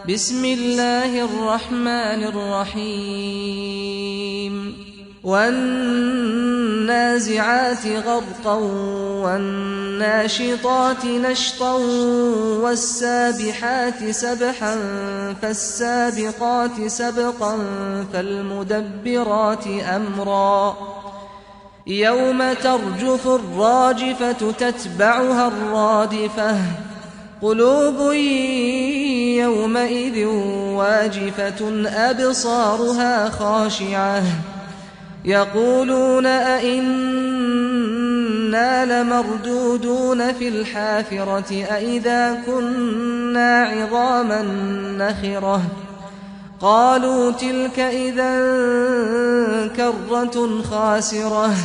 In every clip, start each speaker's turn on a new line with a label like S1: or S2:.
S1: بسم الله الرحمن الرحيم والنازعات غرقا والناشطات نشطا والسابحات سبحا فالسابقات سبقا فالمدبرات أمرا يوم ترجف الراجفة تتبعها الرادفة قلوب يومئذ واجفة أبصارها خاشعة يقولون أئنا لمردودون في الحافرة أئذا كنا عظاما نخرة قالوا تلك إذا كرة خاسرة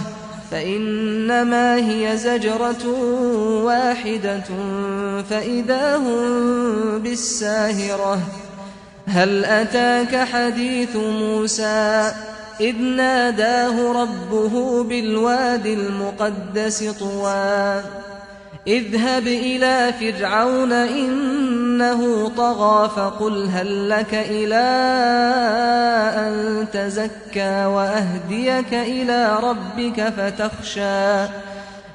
S1: فإنما هي زجرة واحدة فإذا هم بالساهرة هل أتاك حديث موسى إذ ناداه ربه بالواد المقدس طوى اذهب إلى فرعون إنه طغى فقل هل لك إلى أن تزكى وأهديك إلى ربك فتخشى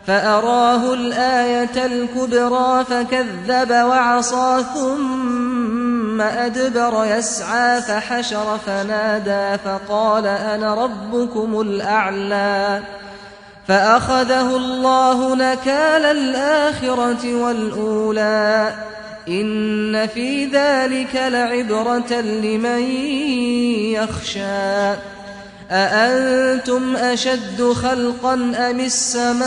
S1: فأراه الآية الكبرى فكذب وعصى ثم أدبر يسعى فحشر فنادى فقال أنا ربكم الأعلى فأخذه الله نكال الآخرة والأولى إن في ذلك لعبرة لمن يخشى أأنتم أشد خلقا أم السماء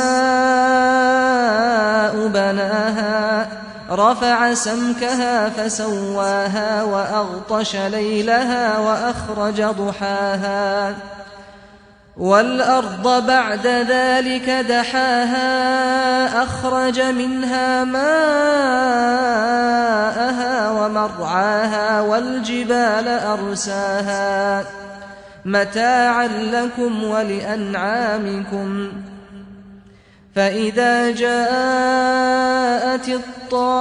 S1: بناها رفع سمكها فسواها وأغطش ليلها وأخرج ضحاها والأرض بعد ذلك دحاها أخرج منها ماءها ومرعاها والجبال أرساها متاعا لكم ولأنعامكم فإذا جاءت الطامة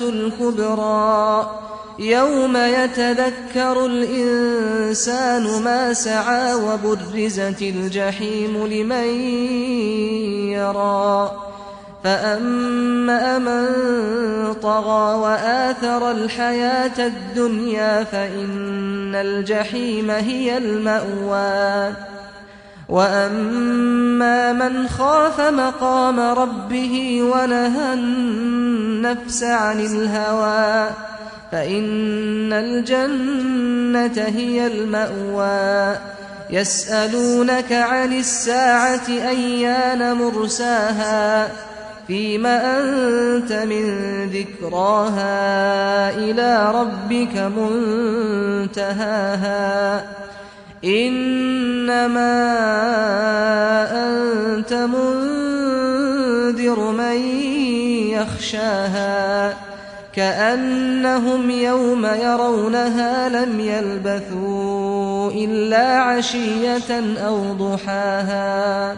S1: الكبرى يوم يتذكر الإنسان ما سعى وبرزت الجحيم لمن يرى فأما من طغى وآثر الحياة الدنيا فإن الجحيم هي المأوى وأما من خاف مقام ربه ونهى النفس عن الهوى فإن الجنة هي المأوى يسألونك عن الساعة أيان مرساها فيم أنت من ذكراها إلى ربك منتهاها إنما أنت منذر من يخشاها كأنهم يوم يرونها لم يلبثوا إلا عشية أو ضحاها